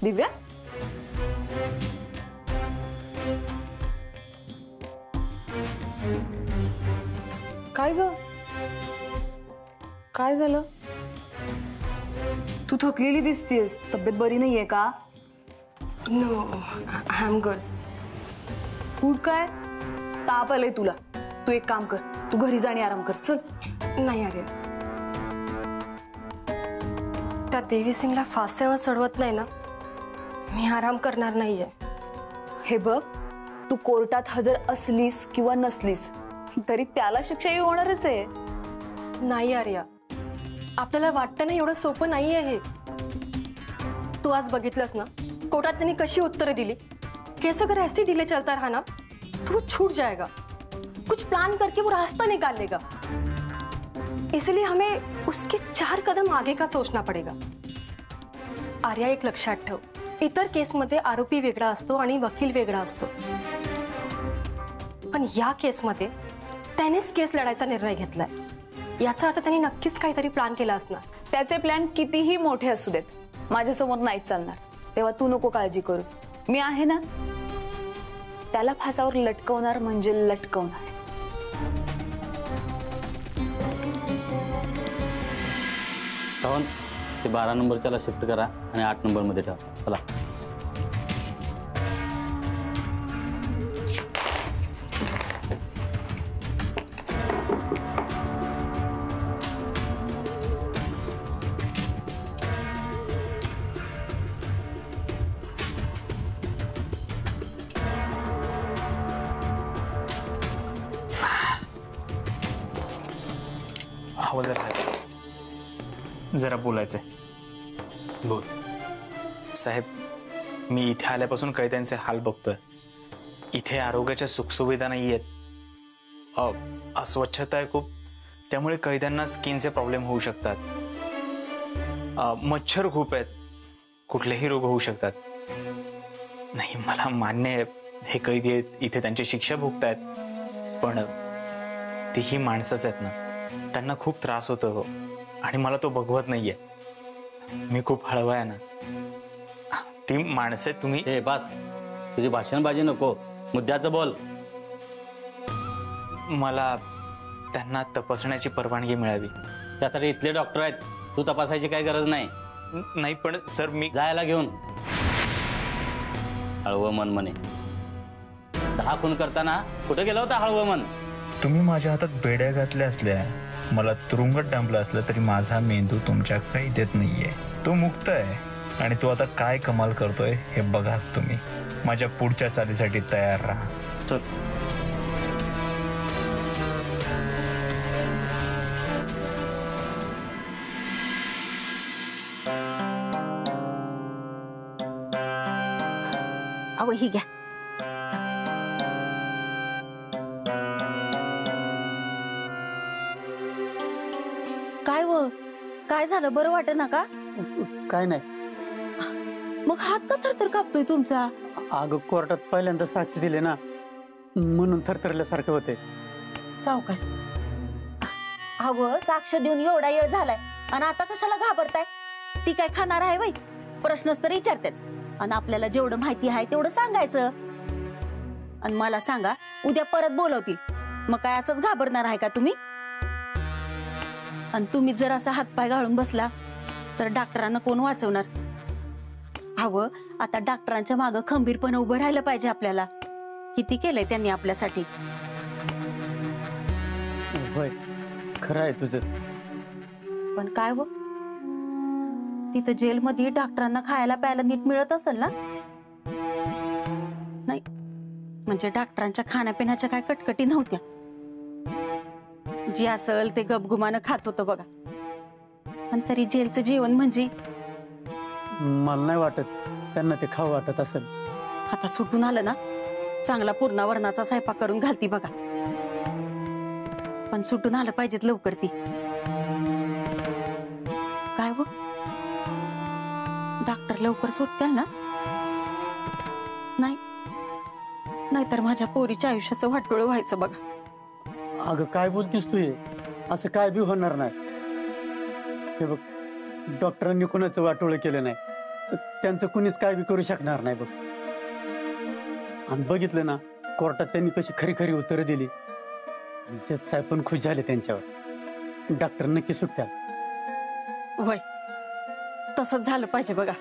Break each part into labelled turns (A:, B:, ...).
A: दिव्या, काय ग, काय झालं? तू थकलेली दिसतेस, तब्येत बरी नाहीये का?
B: No, I am good.
A: Good काय? ताप आले तुला. तू एक काम कर, तू घरी जा आणि आराम कर. चल.
B: नाही अरे, त्या देवी सिंगला फासेवर चढवत नाही ना, मी आराम करणार नाहीये.
A: हे बघ, तू कोर्टात हजर असलीस किंवा नसलीस तरी त्याला शिक्षा होणारच आहे.
B: नाही आर्या, आपल्याला वाटतं ना एवढं सोपं नाहीये हे. तू आज बघितलंस ना कोर्टात त्यांनी कशी उत्तरं दिली. केस अगर ऐसे ढीले चलता रहा ना तो वो छूट जाएगा. कुछ प्लान करके वो रास्ता निकाल लेगा. इसलिए हमें उसके 4 कदम आगे का सोचना पड़ेगा. आर्या, एक लक्षात ठेव, इतर केसमध्ये आरोपी वेगळा असतो आणि वकील वेगळा असतो, पण या केसमध्ये त्यानेच केस लढायचा निर्णय घेतलाय. याचा अर्थ त्यांनी नक्कीच काहीतरी प्लॅन केला असणार.
A: त्याचे प्लॅन कितीही मोठे असू देत, माझ्यासमोर नाहीच चालणार. तेव्हा तू नको काळजी करूस, मी आहे ना. त्याला फासावर लटकवणार म्हणजे लटकवणार.
C: श्रावण, ते 12 नंबरच्याला शिफ्ट करा आणि 8 नंबरमध्ये ठेवा. चला.
D: हवालदार साहेब, जरा बोलायचंय.
C: बोल.
D: साहेब, मी इथे आल्यापासून कैद्यांचे हाल बघतोय. इथे आरोग्याच्या सुखसुविधा नाही आहेत, अस्वच्छता आहे खूप. त्यामुळे कैद्यांना स्किनचे प्रॉब्लेम होऊ शकतात. मच्छर खूप आहेत, कुठलेही रोग होऊ शकतात. नाही, मला मान्य आहे हे कैदी आहेत, इथे त्यांची शिक्षा भोगतायत, पण तीही माणसंच आहेत ना. त्यांना खूप त्रास होतो हो, आणि मला तो बघवत नाहीये. मी खूप हळवा आहे ना. ती माणसे तुम्ही.
C: ए बस, तुझी भाषणबाजी नको, मुद्द्याचं बोल.
D: मला त्यांना तपासण्याची परवानगी मिळावी.
C: त्यासाठी इथले डॉक्टर आहेत, तू तपासायची काही गरज नाही.
D: नाही पण सर, मी
C: जायला घेऊन. हळवं मन म्हणे. 10 खून करताना कुठे गेला होता हळवं मन?
D: तुम्ही माझ्या हातात बेड्या घातल्या असल्या, मला तुरुंगात डांबलं असलं तरी माझा मेंदू तुमच्या कैदेत नाहीये. तो मुक्त आहे, आणि तो आता काय कमाल करतोय हे बघाच तुम्ही. माझ्या पुढच्या चालीसाठी तयार राहा.
C: चल.
E: अहो, ही घ्या. काय व काय झालं, बरं वाटत ना का?
F: काय नाही.
E: मग हात का थरथर कापतोय तुमचा?
F: अगं, कोर्टात पहिल्यांदा साक्ष दिले ना, म्हणून थरथरल्यासारखे होते.
E: सावकाश. अहो, साक्ष देऊन एवढा वेळ झालाय आणि आता कशाला घाबरताय? ती काय खाणार आहे बाई? प्रश्नच तर विचारतात, आणि आपल्याला जेवढं माहिती आहे तेवढं सांगायचं. आणि मला सांगा, उद्या परत बोलवतील, मग काय असंच घाबरणार आहे का तुम्ही? आणि तुम्ही जर असा हातपाय गाळून बसला तर डॉक्टरांना कोण वाचवणार? हवं, आता डॉक्टरांच्या मागं खंबीरपणे उभं राहिलं पाहिजे आपल्याला. किती केलंय त्यांनी आपल्यासाठी.
F: होय, खरं आहे तुझं.
E: पण काय हो, तिथं जेलमध्ये डॉक्टरांना खायला प्यायला नीट मिळत असेल ना? नाही म्हणजे डॉक्टरांच्या खाण्यापिण्याच्या काय कटकटी नव्हत्या. जे असेल ते गपगुमानं खात होतं बघा. पण तरी जेलचं जेवण म्हणजे
F: मला नाही वाटत त्यांना ते खाऊ वाटत असेल.
E: आता सुटून आलं ना, चांगला पूर्ण वरणाचा स्वयंपाक करून घालती बघा. पण सुटून आलं पाहिजेत लवकर ती. काय हो, डॉक्टर लवकर सुटतील ना? नाही नाहीतर माझ्या पोरीच्या आयुष्याचं वाटोळं व्हायचं बघा.
F: अगं, काय बोलतीस तू? असं काय बी होणार नाही. हे बघ, डॉक्टरांनी कोणाचं वाटोळं केलं नाही. त्यांचं कुणीच काय बी करू शकणार नाही बघ. आणि बघितलं ना कोर्टात त्यांनी कशी खरी खरी उत्तरं दिली. जज साहेब पण खुश झाले त्यांच्यावर. डॉक्टर नक्की सुटत्या.
E: वय तसंच झालं पाहिजे बघा.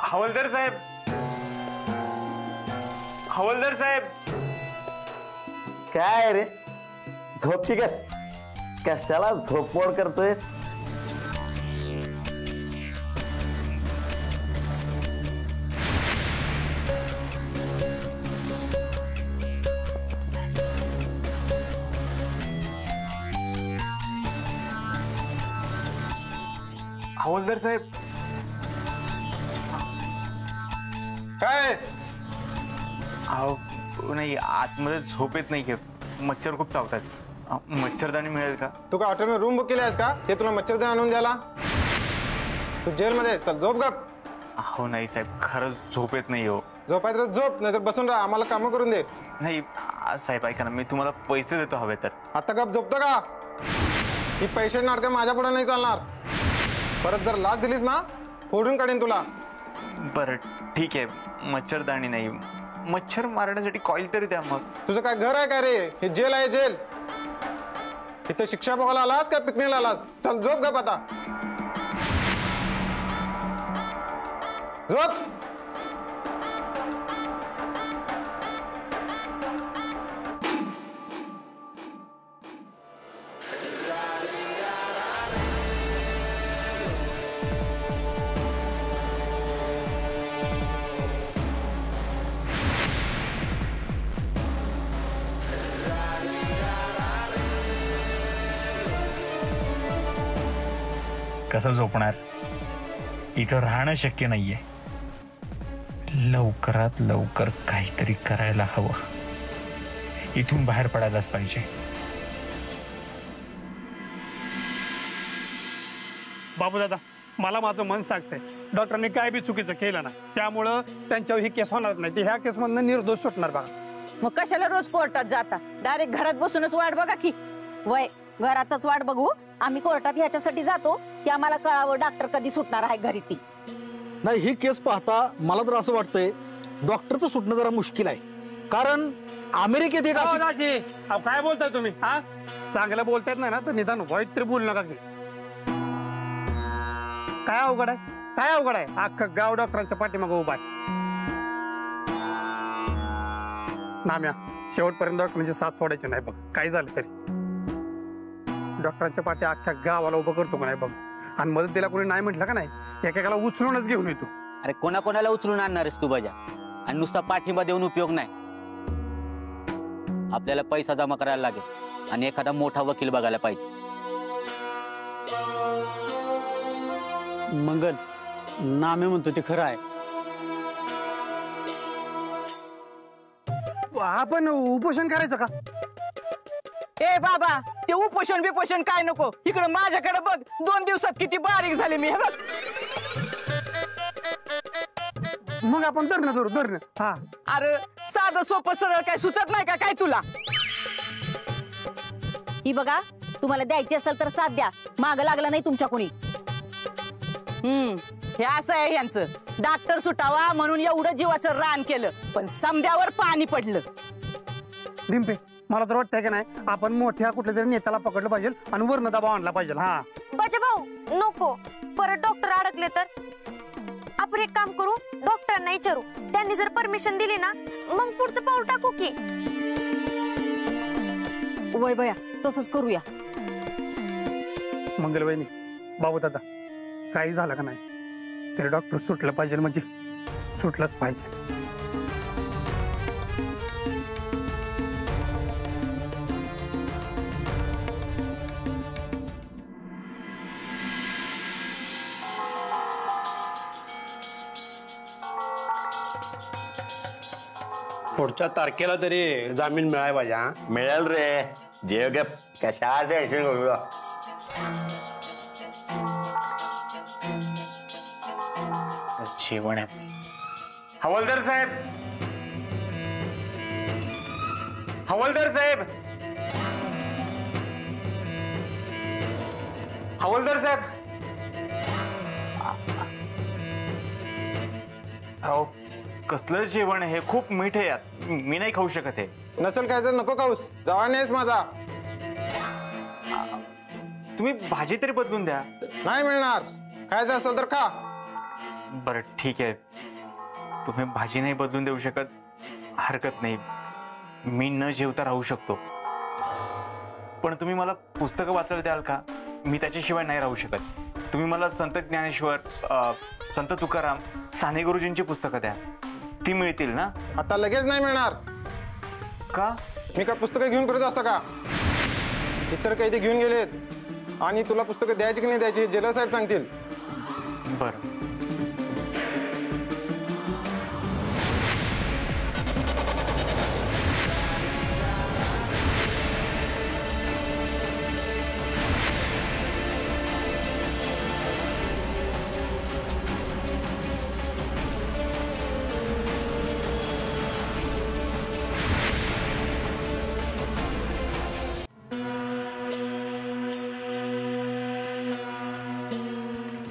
D: हवालदार साहेब, हवालदार साहेब.
G: काय रे झोपची कशाला झोपमोड करतोय?
D: हवालदार साहेब
H: काय?
D: अहो नाही, आतमध्ये झोप येत नाही. मच्छर खूप चावतात. मच्छरदाणी मिळेल का?
H: तू काय हॉटेलमध्ये रूम बुक केली आहेस का ते तुला मच्छरदाणी आणून द्यायला? तू जेलमध्ये चल, झोप गप.
D: हो नाही साहेब, खरंच झोप येत नाही हो.
H: झोपायचं तर झोप, नाहीतर बसून राहा, आम्हाला कामं करून दे.
D: नाही साहेब ऐका ना, मी तुम्हाला पैसे देतो हवे तर.
H: आता गप झोपतो का? ही पैसे नाटकं माझ्या पुढे नाही चालणार. परत जर लाच दिलीस ना फोडून काढीन तुला.
D: बरं ठीक आहे, मच्छरदाणी नाही, मच्छर मारण्यासाठी कॉईल तरी द्या. मग
H: तुझं काय घर आहे का रे? हे जेल आहे जेल. इथं शिक्षा बघायला आलास का पिकनिकला आलास? चल झोप गप आता, झोप.
D: कसं झोपणार? इथं राहणं शक्य नाहीये. लवकरात लवकर काहीतरी करायला हवं. इथून बाहेर पडायलाच पाहिजे.
I: बाबू दादा, मला माझं मन सांगतंय डॉक्टरांनी काय बी चुकीचं केलं ना, त्यामुळं त्यांच्यावर ही केस होणार नाही. ह्या केसमधनं निर्दोष सुटणार बघा.
E: मग कशाला रोज कोर्टात जाता? डायरेक्ट घरात बसूनच वाट बघा की. वय घरातच वाट बघू. आम्ही कोर्टात ह्याच्यासाठी जातो की आम्हाला कळावं डॉक्टर कधी सुटणार आहे घरी ती.
J: नाही, ही केस पाहता मला तर असं वाटतंय डॉक्टरचं सुटणं जरा मुश्किल आहे. कारण अमेरिकेत एक
I: काय बोलताय तुम्ही? हा, चांगलं बोलतायत नाही ना तर निदान वाईट तरी बोलू नका की. काय अवघड आहे? काय अवघड आहे? अख्खं गाव डॉक्टरांच्या पाठीमागं उभा आहे. नाम्या, शेवटपर्यंत डॉक्टरांची साथ सोडायची नाही बघ. काय झालं तरी डॉक्टरांच्या पाठी अख्ख्या गावाला उभं करतो का नाही बघ. आणि मदत दिला कोणी नाही म्हटलं का नाही, एकेकाला उचलूनच घेऊन येतो.
C: अरे कोणाकोणाला उचलून आणणारस तू बजा? आणि नुसता पाठिंबा देऊन उपयोग नाही. आपल्याला पैसा जमा करायला लागेल आणि एखादा मोठा वकील बघायला पाहिजे.
F: मंगल, नामे म्हणतो ते खरं आहे.
I: आपण उपोषण करायचं का?
K: ए बाबा, ते उपोषण बिपोषण काय नको. इकडे माझ्याकडे बघ, 2 दिवसात किती बारीक झाले मी. हे बघ.
I: मग आपण धरणं धरू, धरणं. हा,
K: अरे साधं सोपं सरळ काय सुचत नाही का काय तुला?
E: ही बघा, तुम्हाला द्यायची असेल तर साथ द्या. माग लागला नाही तुमच्या कोणी.
K: हे असं आहे यांचं. डॉक्टर सुटावा म्हणून एवढं जीवाचं रान केलं, पण समद्यावर पाणी पडलं.
I: डिंपे, मला तर वाटतंय की नाही आपण मोठ्या कुठल्या तरी नेत्याला पकडलं पाहिजे आणि वर्ण दबाव आणला पाहिजे. हा
B: बजा भाऊ, नको परत डॉक्टर अडकले तर. आपण एक काम करू, डॉक्टरांना विचारू. त्यांनी जर परमिशन दिली ना, मग पुढचं पाऊल टाकू की.
E: वय बया, तसंच करूया.
I: मंगलवहिनी, बाबू दादा, काही झालं का नाही तरी डॉक्टर सुटलं पाहिजे म्हणजे सुटलंच पाहिजे.
L: पुढच्या तारखेला तरी जामीन मिळाय पाहिजे. हा
G: मिळेल रे. जेव गे, कशा टेन्शन करूया.
D: जेवण आहे. हवालदार साहेब, हवालदार साहेब, हवालदार साहेब. अहो, कसलं जेवण आहे? खूप मीठ आहे यात. मी नाही खाऊ शकत आहे.
H: नसेल काय तर नको खाऊस. जवळ नाहीस माझा.
D: तुम्ही भाजी तरी बदलून द्या.
H: नाही मिळणार. खायचं असेल तर खा.
D: बरं ठीक आहे, तुम्ही भाजी नाही बदलून देऊ शकत, हरकत नाही. मी न जेवता राहू शकतो. पण तुम्ही मला पुस्तकं वाचायला द्याल का? मी त्याच्याशिवाय नाही राहू शकत. तुम्ही मला संत ज्ञानेश्वर, संत तुकाराम, साने गुरुजींची पुस्तकं द्या. ती मिळतील ना?
H: आता लगेच नाही मिळणार.
D: का?
H: मी काय पुस्तकं घेऊन फिरत असतं का? इतर काही ते घेऊन गेलेत आणि तुला पुस्तकं द्यायची की नाही द्यायची हे जेलर साहेब सांगतील.
D: बरं.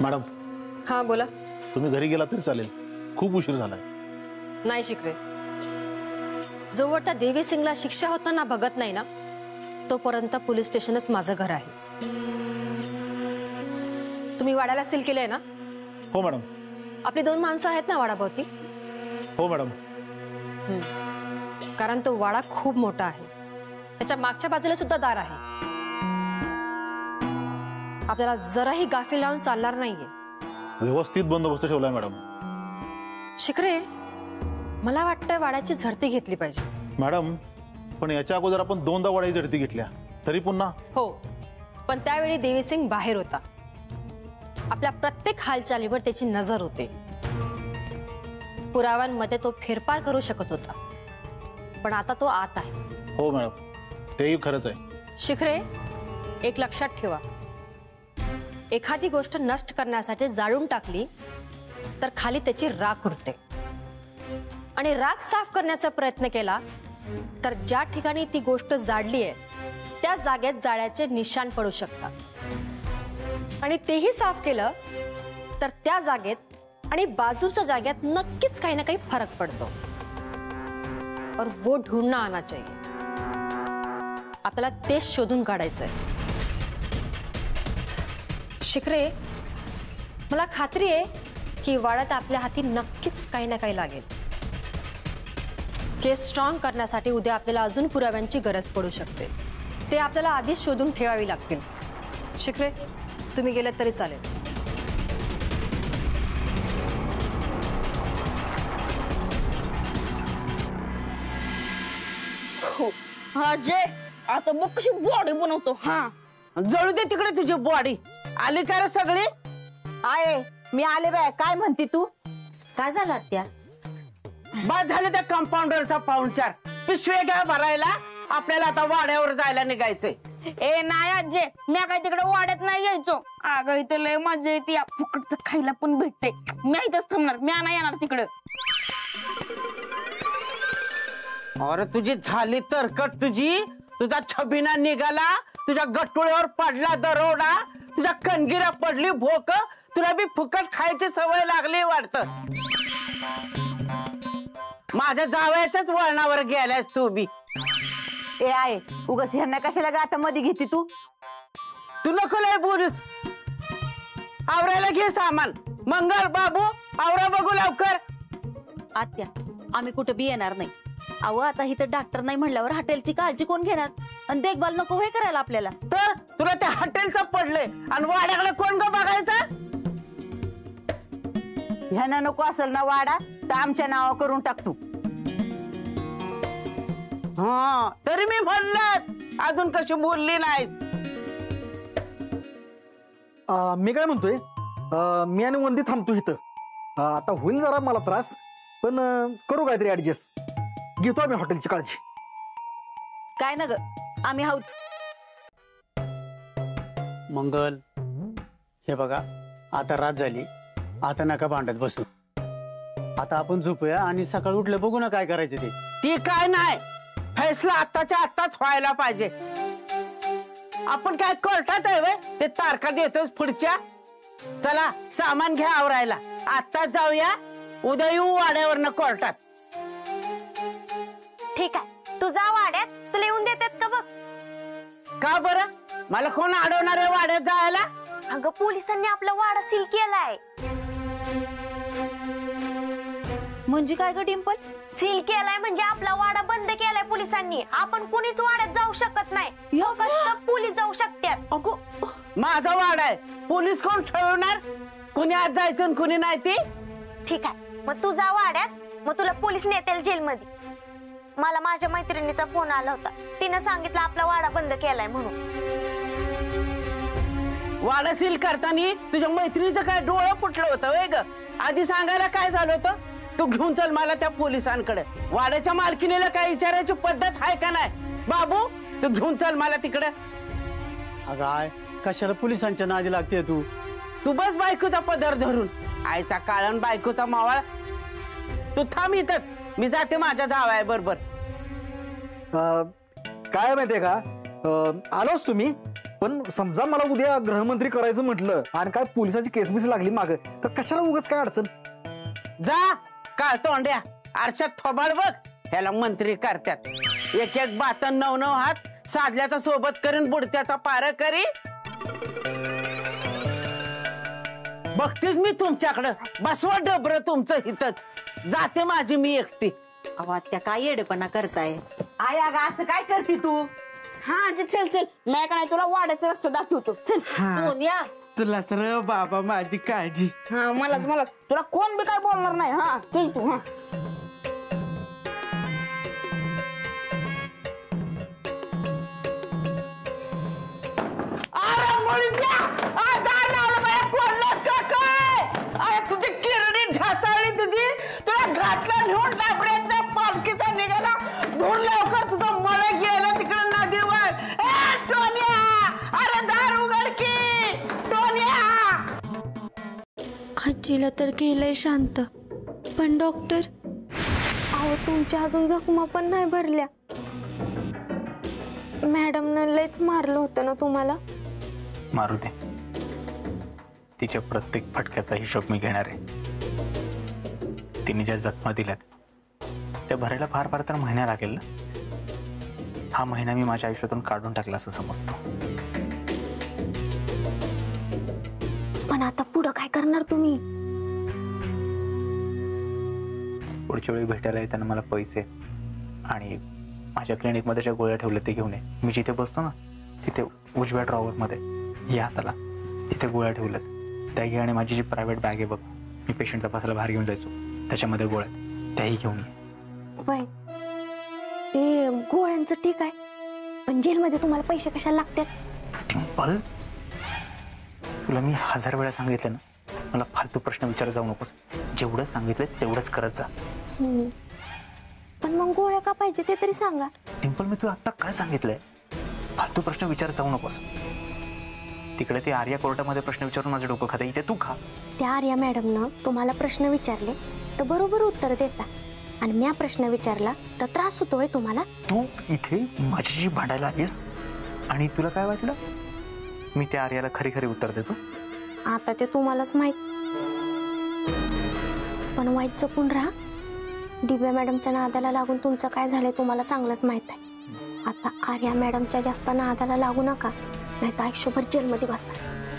J: मॅडम.
B: हा बोला.
J: तुम्ही घरी गेला तरी चालेल, खूप उशीर झालाय.
B: नाही शिकरे, जोवर त्या देवी सिंगला शिक्षा होताना बघत नाही ना तोपर्यंत पोलीस स्टेशनच माझं घर आहे. तुम्ही वाड्याला सील केलंय ना?
J: हो मॅडम.
B: आपली 2 माणसं आहेत ना वाडाभोवती?
J: हो मॅडम.
B: कारण तो वाडा खूप मोठा आहे. त्याच्या मागच्या बाजूला सुद्धा दार आहे. आपल्याला जराही गाफील लावून चालणार नाहीये.
J: व्यवस्थित बंदोबस्त ठेवलाय मॅडम.
B: शिकरे, मला वाटतं वाड्याची झडती घेतली पाहिजे.
J: मॅडम, पण याच्या अगोदर आपण 2दा वाड्याची झडती घेतल्या तरी पुन्हा.
B: हो, पण त्यावेळी देवी सिंग बाहेर होता. आपल्या प्रत्येक हालचालीवर त्याची नजर होते. पुराव्यांमध्ये तो फेरफार करू शकत होता, पण आता तो आत आहे.
J: हो मॅडम, तेही खरंच आहे.
B: शिखरे, एक लक्षात ठेवा, एखादी गोष्ट नष्ट करण्यासाठी जाळून टाकली तर खाली त्याची राख उरते, आणि राख साफ करण्याचा प्रयत्न केला तर ज्या ठिकाणी ती गोष्ट जाळली आहे त्या जागेत जाळ्याचे निशाण पडू शकतात. आणि तेही साफ केलं तर त्या जागेत आणि बाजूच्या जागेत नक्कीच काही ना काही फरक पडतो. और वो ढूंढना आना चाहिए. आपल्याला तेच शोधून काढायचंय. शिखरे, मला खात्री आहे की वाड्यात आपल्या हाती नक्कीच काही ना काही लागेल. केस स्ट्रॉंग करण्यासाठी उद्या आपल्याला अजून पुराव्यांची गरज पडू शकते. ते आपल्याला आधीच शोधून ठेवावी लागतील. शिखरे, तुम्ही गेलेत तरी चालेल.
E: अजय, आता बघ कशी बॉडी बनवतो. हा,
K: जळू दे तिकडे तुझी बॉडी. आली का रे सगळी?
E: आहे, मी आले बाय. काय म्हणते तू? काय झालं आत्या?
K: बाद झाले त्या कंपाऊंडरचा पाहुणचार. पिशवे घ्या भरायला. आपल्याला आता वाड्यावर जायला निघायचंय.
M: ए नाही आजे, मी काय तिकडे वाड्यात नाही यायचो. अगं इथं लय मजा येते. फुकटचं खायला पण भेटते. मी इथंच थांबणार. मी नाही येणार तिकडं.
K: अरे तुझी झाली तरकट. तुझा छबिना निघाला. तुझ्या गटुळ्यावर पडला दरोडा. तुझ्या कणगिरा पडली भोक. तुला बी फुकट खायची सवय लागली वाटत. माझ्या जावयाच्याच वळणावर गेल्यास तू बी.
E: ए आहे, उगाच ह्यांना कशाला गाता मध्ये घेते तू?
K: तू नको लय बोलूस. आवरायला घे सामान. मंगल बाबू, आवरा बघू लवकर.
E: आत्या, आम्ही कुठं बी येणार नाही. अहो आता इथं डॉक्टर नाही म्हणल्यावर हॉटेलची काळजी कोण घेणार आणि देखभाल नको होय करायला आपल्याला.
K: तर तुला त्या हॉटेलचं पडलंय आणि वाड्याकडे कोण ग बघायचं?
E: ह्यानं नको असेल ना वाडा तर आमच्या नावा करून टाकतो.
K: हा तरी मी म्हणलं अजून कशी बोलली नाहीस.
J: मी काय म्हणतोय, मी आणि वंदी थांबतो इथं. आता होईल जरा मला त्रास, पण करू काहीतरी ऍडजस्ट. घेतो आम्ही हॉटेलची काळजी.
E: काय ना ग आम्ही आहोत.
F: मंगल, हे बघा आता रात झाली, आता नका भांडत बसू. आता आपण झोपूया आणि सकाळ उठलं बघू ना काय करायचं ते.
K: ती काय नाही, फैसला आत्ताच्या आत्ताच व्हायला पाहिजे. आपण काय कोर्टात आहे व्हय? ते तारखा देतोच पुढच्या. चला सामान घ्या आवरायला, आत्ताच जाऊया, उद्या येऊ वाड्यावरनं कोर्टात.
N: ठीक आहे, तू जा वाड्यात, तुला येऊन देतात का बघ.
K: का बरं? मला कोण अडवणार आहे वाड्यात जायला?
N: अगं पोलिसांनी आपला वाडा सील केलाय.
E: म्हणजे काय ग डिंपल?
N: सील केलाय म्हणजे आपला वाडा बंद केलाय पोलिसांनी. आपण कुणीच वाड्यात जाऊ शकत नाही, फक्त पोलीस जाऊ शकतात.
E: अगो
K: माझा वाडा आहे, पोलीस कोण ठरवणार कुणी आत जायचं आणि कुणी नाही? ती
N: ठीक आहे, मग तू जा वाड्यात, मग तुला पोलीस नेतील जेलमध्ये. मला माझ्या मैत्रिणीचा फोन आला होता, तिने सांगितलं आपला वाडा बंद केलाय म्हणून.
K: वाडा सील करताना तुझ्या मैत्रिणीचं काय डोळं फुटलं होतं वय ग? आधी सांगायला काय झालं होतं? तू घेऊन चल मला त्या पोलिसांकडे. वाड्याच्या मालकिनीला काय विचारायची पद्धत आहे का नाही? बाबू तू घेऊन चल मला तिकडे.
F: अगाय कशाला पोलिसांच्या नादी लागते तू?
K: तू बस बायकोचा पदर धरून. आईचा काळण बायकोचा मावळ. तू थांब इथंच, मी जाते माझ्या जावया बरोबर.
J: काय माहितीये का, आलोच तुम्ही, पण समजा मला उद्या गृहमंत्री करायचं म्हटलं आणि काय पोलिसाची केस बीस लागली माग, तर कशाला उगाच काय अडचण?
K: जा काळ तोंड्या, आरशात थोबाड बघ. ह्याला मंत्री करतात. एक एक बातन 9-9 हात साधल्याचा सोबत करीन, बुडत्याचा पार करी. बघतेच मी तुमच्याकडं. बसवा डबर तुमचं हितच. जाते माझी मी एकटी.
E: आवाज त्या काय येडेपणा करताय? आय अगं असं काय करते तू?
M: हा आजी चल चल, मी काय तुला वाड्याचा रस्ता दाखवतो. चल
E: सोन्या,
K: तुला तर बाबा माझी काळजी.
M: हा मलाच तुला कोण बी काय बोलणार नाही. हा चल तू. हा
K: अरे मुळीच्या दार लावलं बाया, कोणलास का काय? अरे तुझी किरडी ढासाळली तुझी. तुला घातला नेऊन डाबड्याच्या पालखीचा निघाला. धुर लवकर, तुझं मळ गेलं तिकडे नदीवर. ए टोन्या, अरे दार उघड की टोन्या.
O: आजीला तर केलंय शांत, पण डॉक्टर
M: अहो तुमच्या अजून जखमा पण नाही भरल्या. मॅडमनं लयच मारलं होतं ना तुम्हाला.
D: मारू दे, तिच्या प्रत्येक फटक्याचा हिशोब मी घेणार आहे. तिने ज्या जखमा दिल्यात त्या भरायला फार फार तर महिना लागेल ना. हा महिना मी माझ्या आयुष्यातून काढून टाकला असं समजतो.
M: पण आता पुढं काय करणार तुम्ही?
D: पुढच्या वेळी भेटायला येताना मला पैसे आणि माझ्या क्लिनिकमध्ये ज्या गोळ्या ठेवल्या ते घेऊन ये. मी जिथे बसतो ना तिथे उजव्या ड्रॉवरमध्ये या हाताला तिथे गोळ्या ठेवल्यात, त्या घे. आणि माझी जी प्रायव्हेट बॅग आहे बघ, मी पेशंट तपासायला बाहेर घेऊन जायचो, त्याच्यामध्ये गोळ्या, त्याही घेऊन ये.
M: बाय, ते गोळ्यांचं ठीक आहे, पण जेलमध्ये तुम्हाला पैसे कशाला लागतात?
D: डिंपल, तुला मी 1000 वेळा सांगितलं ना, मला फालतू प्रश्न विचारत जाऊ नकोस. जेवढं सांगितलं तेवढंच करत जा.
M: पण मग गोळ्या का पाहिजे ते तरी सांगा.
D: डिंपल, मी तुला आता काय सांगितलंय? फालतू प्रश्न विचारत जाऊ नकोस. तिकडे ते आर्या कोर्टामध्ये प्रश्न विचारून माझं डोकं खाते, इथे तू खा.
M: त्या आर्या मॅडमनं तुम्हाला प्रश्न विचारले तर बरोबर उत्तर देता, आणि मी प्रश्न विचारला तर त्रास होतोय तुम्हाला.
D: तू इथे माझ्याशी भांडायला आलीस आणि तुला काय वाटलं मी त्या आर्याला खरी खरी उत्तर देतो?
M: आता ते तुम्हालाच माहित. पण वाईट जपून राहा. दिव्या मॅडमच्या नादाला लागून तुमचं काय झालंय तुम्हाला चांगलंच माहित आहे. आता आर्या मॅडमच्या जास्त नादाला लागू नका, नाही तर आयुष्यभर जेलमध्ये बसा.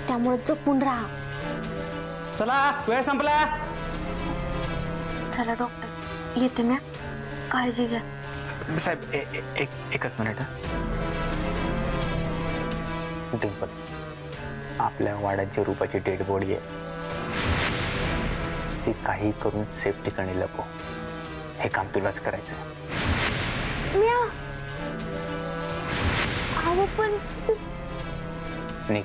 M: त्यामुळे जपून राहा.
L: चला वेळ संपला.
M: चला डॉक्टर, येते मॅ, काळजी घ्या.
D: साहेब एकच मिनिट. डिंपल, आपल्या वाड्यात जी रूपाची डेड बॉडी आहे ती काही करून सेफ ठिकाणी लपव. हे काम तुलाच करायचं.
N: पण
D: निघ.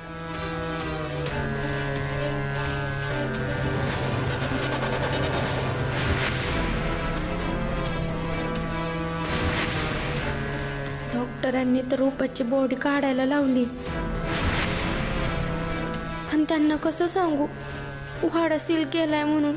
O: डॉक्टरांनी तर रूपाची बॉडी काढायला लावली, पण त्यांना कसं सांगू वाडा सील केलाय म्हणून.